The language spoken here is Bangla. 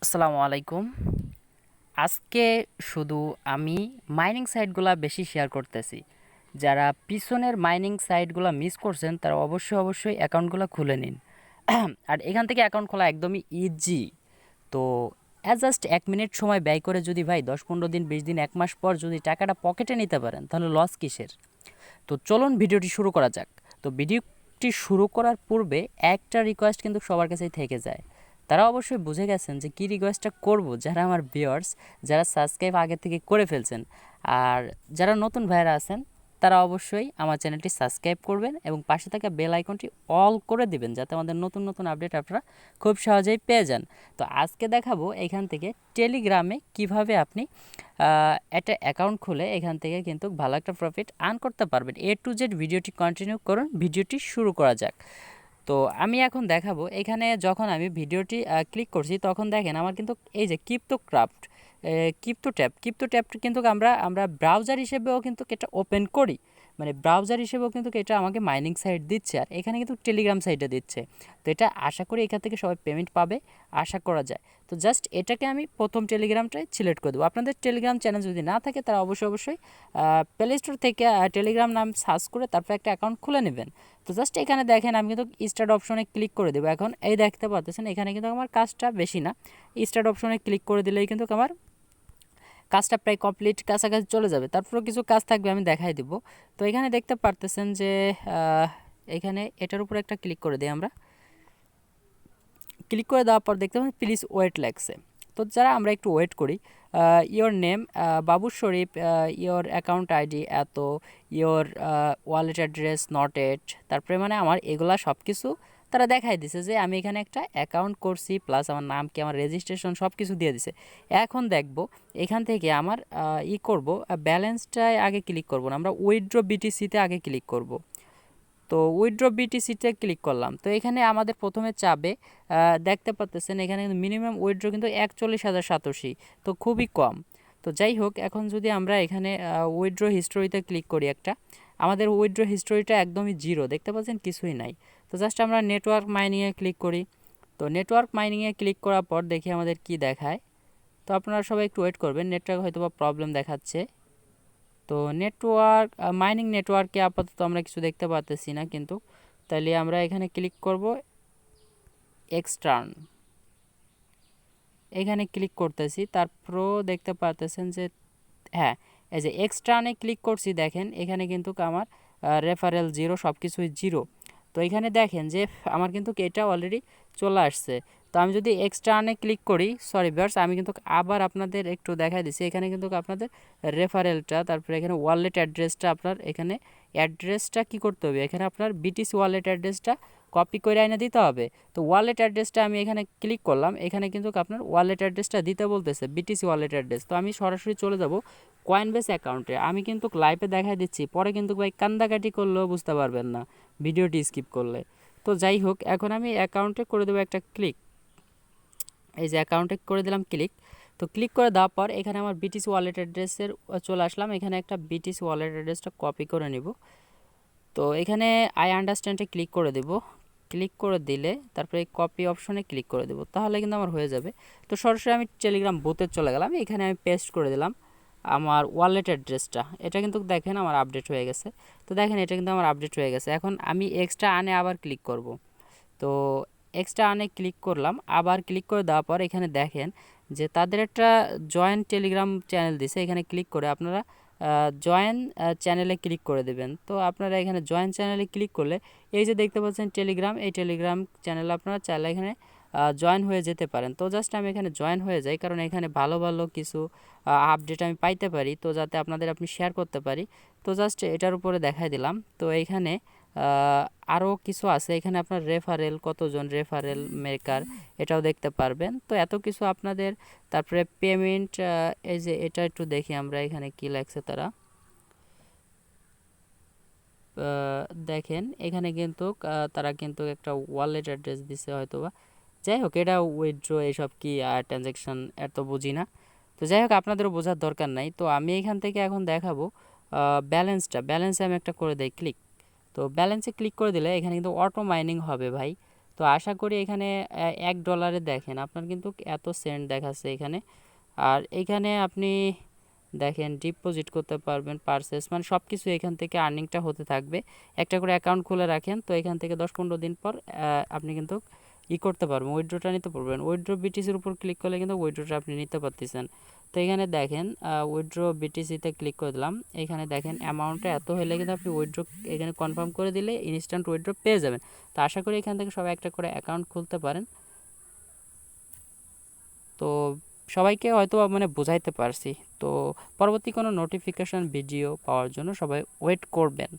আসসালামু আলাইকুম। আজকে শুধু আমি মাইনিং সাইটগুলা বেশি শেয়ার করতেছি। যারা পিছনের মাইনিং সাইটগুলা মিস করছেন তারা অবশ্যই অ্যাকাউন্টগুলো খুলে নিন। আর এখান থেকে অ্যাকাউন্ট খোলা একদমই ইজি। তো জাস্ট 1 মিনিট সময় ব্যয় করে যদি ভাই 10-15 দিন 20 দিন 1 মাস পর যদি টাকাটা পকেটে নিতে পারেন তাহলে লস কিসের? তো চলুন ভিডিওটি শুরু করা যাক। তো ভিডিওটি শুরু করার পূর্বে একটা রিকোয়েস্ট কিন্তু সবার কাছেই থেকে যায়। তারা অবশ্যই বুঝে গেছেন যে কী রিকোয়েস্টটা করব, যারা আমার ভিউয়ার্স, যারা সাবস্ক্রাইব আগে থেকে করে ফেলছেন। আর যারা নতুন ভাইয়েরা আছেন তারা অবশ্যই আমার চ্যানেলটি সাবস্ক্রাইব করবেন এবং পাশে থাকা বেল আইকনটি অল করে দিবেন, যাতে আমাদের নতুন নতুন আপডেট আপনারা খুব সহজেই পেয়ে যান। তো আজকে দেখাবো এখান থেকে টেলিগ্রামে কিভাবে আপনি একটা অ্যাকাউন্ট খুলে এখান থেকে কিন্তু ভালো একটা প্রফিট আর্ন করতে পারবেন। এ টু জেড ভিডিওটি কন্টিনিউ করুন, ভিডিওটি শুরু করা যাক। তো আমি এখন দেখাবো এখানে যখন আমি ভিডিওটি ক্লিক করছি তখন দেখেন আমার কিন্তু এই যে ক্রিপ্টোক্রাফট, ক্রিপ্টো ট্যাবটা কিন্তু আমরা ব্রাউজার হিসেবেও কিন্তু এটা ওপেন করি, মানে ব্রাউজার হিসেবেও কিন্তু এটা আমাকে মাইনিং সাইট দিচ্ছে, আর এখানে কিন্তু টেলিগ্রাম সাইটে দিচ্ছে। তো এটা আশা করি এখান থেকে সবাই পেমেন্ট পাবে, আশা করা যায়। তো জাস্ট এটাকে আমি প্রথম টেলিগ্রামটাই সিলেক্ট করে দেবো। আপনাদের টেলিগ্রাম চ্যানেল যদি না থাকে তারা অবশ্যই প্লে স্টোর থেকে টেলিগ্রাম নাম সার্চ করে তারপর একটা অ্যাকাউন্ট খুলে নেবেন। তো জাস্ট এখানে দেখেন আমি কিন্তু স্টার্ট অপশনে ক্লিক করে দেবো। এখন এই দেখতে পাচ্ছেন এখানে কিন্তু আমার কাজটা বেশি না, স্টার্ট অপশনে ক্লিক করে দিলেই কিন্তু আমার কাজটা প্রায় কমপ্লিট, কাছাকাছি চলে যাবে। তারপরেও কিছু কাজ থাকবে, আমি দেখাই দিব। তো এখানে দেখতে পারতেছেন যে এখানে এটার উপর একটা ক্লিক করে দিই আমরা। ক্লিক করে দেওয়ার পর দেখতে পাবেন প্লিজ ওয়েট লাগছে। তো যারা আমরা একটু ওয়েট করি, your name Babu Sharif, your account ID এত, your wallet address not at, তারপরে মানে আমার এগুলা সব কিছু তারা দেখাই দিছে যে আমি এখানে একটা অ্যাকাউন্ট করছি, প্লাস আমার নাম কি, আমার রেজিস্ট্রেশন সব কিছু দিয়ে দিছে। এখন দেখব এখান থেকে আমার করব ব্যালেন্সটায় আগে ক্লিক করব না, আমরা উইথড্র বিটিসিতে আগে ক্লিক করব। তো উইথড্র বিটিসিতে ক্লিক করলাম। তো এখানে আমাদের প্রথমে চাবে, দেখতে পাচ্ছেন এখানে কিন্তু মিনিমাম উইথড্র কিন্তু 41,087, তো খুবই কম। তো যাই হোক, এখন যদি আমরা এখানে উইথড্র হিস্টোরিতে ক্লিক করি একটা, আমাদের উইথড্র হিস্টোরিটা একদমই জিরো, দেখতে পাচ্ছেন কিছুই নাই। তো জাস্ট আমরা নেটওয়ার্ক মাইনিংয়ে ক্লিক করি। তো নেটওয়ার্ক মাইনিংয়ে ক্লিক করার পর দেখি আমাদের কি দেখায়। তো আপনারা সবাই একটু ওয়েট করবেন, নেটওয়ার্ক হয়তো বা প্রবলেম দেখাচ্ছে। তো নেটওয়ার্ক মাইনিং নেটওয়ার্কে আপাতত আমরা কিছু দেখতে পাচ্ছি না, কিন্তু তাহলে আমরা এখানে ক্লিক করব এক্সটার্ন, এখানে ক্লিক করতেছি। তারপরও দেখতে পাচ্ছেন যে হ্যাঁ, এই যে এক্সটার্নে ক্লিক করছি, দেখেন এখানে কিন্তু আমার রেফারেল জিরো, সব কিছুই জিরো। তো এখানে দেখেন যে আমার কিন্তু এটা অলরেডি চলে আসছে। তো আমি যদি এক্সটার্নে ক্লিক করি, সরি ভিউয়ার্স, আমি কিন্তু আবার আপনাদের একটু দেখাই দিচ্ছি। এখানে কিন্তু আপনাদের রেফারেলটা, তারপরে এখানে ওয়ালেট অ্যাড্রেসটা, আপনার এখানে অ্যাড্রেসটা কি করতে হবে, এখানে আপনার বিটিসি ওয়ালেট অ্যাড্রেসটা কপি করে এনে দিতে হবে। তো ওয়ালেট অ্যাড্রেসটা আমি এখানে ক্লিক করলাম, এখানে কিন্তু আপনার ওয়ালেট অ্যাড্রেসটা দিতে বলতেছে, বিটিসি ওয়ালেট অ্যাড্রেস। তো আমি সরাসরি চলে যাব কয়েনবেস অ্যাকাউন্টে। আমি কিন্তু লাইভে দেখাই দিচ্ছি, পরে কিন্তু ভাই কান্দাকাটি করলেও বুঝতে পারবেন না ভিডিওটি স্কিপ করলে। তো যাই হোক, এখন আমি অ্যাকাউন্টে করে দেবো একটা ক্লিক। এই যে অ্যাকাউন্টে করে দিলাম ক্লিক। তো ক্লিক করে দেওয়ার পর এখানে আমার বিটিসি ওয়ালেট অ্যাড্রেসের চলে আসলাম। এখানে একটা বিটিসি ওয়ালেট অ্যাড্রেসটা কপি করে নিব। তো এখানে আই আন্ডারস্ট্যান্ডে ক্লিক করে দেব। ক্লিক করে দিলে তারপরে এই কপি অপশনে ক্লিক করে দেব, তাহলে কিন্তু আমার হয়ে যাবে। তো সরাসরি আমি টেলিগ্রাম বুথে চলে গেলাম, এখানে আমি পেস্ট করে দিলাম আমার ওয়ালেট অ্যাড্রেসটা। এটা কিন্তু দেখেন আমার আপডেট হয়ে গেছে। তো দেখেন এটা কিন্তু আমার আপডেট হয়ে গেছে। এখন আমি এক্সট্রা আনে আবার ক্লিক করব। তো এক্সট্রা আনে ক্লিক করলাম, আবার ক্লিক করে দেওয়ার পর এখানে দেখেন যে তাদের একটা জয়েন্ট টেলিগ্রাম চ্যানেল দিছে। এখানে ক্লিক করে আপনারা জয়েন চ্যানেলে ক্লিক করে দেবেন। তো আপনারা এখানে জয়েন চ্যানেলে ক্লিক করলে এই যে দেখতে পাচ্ছেন টেলিগ্রাম, এই টেলিগ্রাম চ্যানেলে আপনারা চাইলে এখানে জয়েন হয়ে যেতে পারেন। তো জাস্ট আমি এখানে জয়েন হয়ে যাই, কারণ এখানে ভালো ভালো কিছু আপডেট আমি পাইতে পারি, তো যাতে আপনাদের আপনি শেয়ার করতে পারি। তো জাস্ট এটার উপরে দেখাই দিলাম। তো এইখানে আরও কিছু আছে, এখানে আপনার রেফারেল, কতজন রেফারেল মেকার, এটাও দেখতে পারবেন। তো এত কিছু আপনাদের। তারপরে পেমেন্ট, এই যে এটা একটু দেখি আমরা এখানে কি লাগছে তারা। দেখেন এখানে কিন্তু তারা কিন্তু একটা ওয়ালেট অ্যাড্রেস দিছে হয়তোবা। যাই হোক, এটা উইথড্র এসব কি ট্রানজ্যাকশন এত বুঝি না। তো যাই হোক, আপনাদেরও বোঝার দরকার নাই। তো আমি এখান থেকে এখন দেখাবো ব্যালেন্সে আমি একটা করে দেই ক্লিক। তো ব্যালেন্সে ক্লিক করে দিলে এখানে কিন্তু অটো মাইনিং হবে ভাই। তো আশা করি এখানে $1 দেখেন আপনার কিন্তু এত সেন্ট দেখাচ্ছে এখানে। আর এইখানে আপনি দেখেন ডিপোজিট করতে পারবেন, পারচেস মানে সব কিছু এখান থেকে আর্নিংটা হতে থাকবে। একটা করে অ্যাকাউন্ট খুলে রাখেন, তো এখান থেকে 10-15 দিন পর আপনি কিন্তু করতে পারবেন, উইথড্রটা নিতে পারবেন। উইথড্র বিটিসির উপর ক্লিক করলে কিন্তু উইথড্রটা আপনি নিতে পারতেছেন। তো এখানে দেখেন উইথড্র বিটিসিতে ক্লিক করে দিলাম। এখানে দেখেন অ্যামাউন্টটা এত হলে কিন্তু আপনি উইথড্র এখানে কনফার্ম করে দিলে ইনস্ট্যান্ট উইথড্র পেয়ে যাবেন। তো আশা করি এখান থেকে সবাই একটা করে অ্যাকাউন্ট খুলতে পারেন। তো সবাইকে হয়তো মানে বোঝাইতে পারছি। তো পরবর্তী কোনো নোটিফিকেশন ভিডিও পাওয়ার জন্য সবাই ওয়েট করবেন।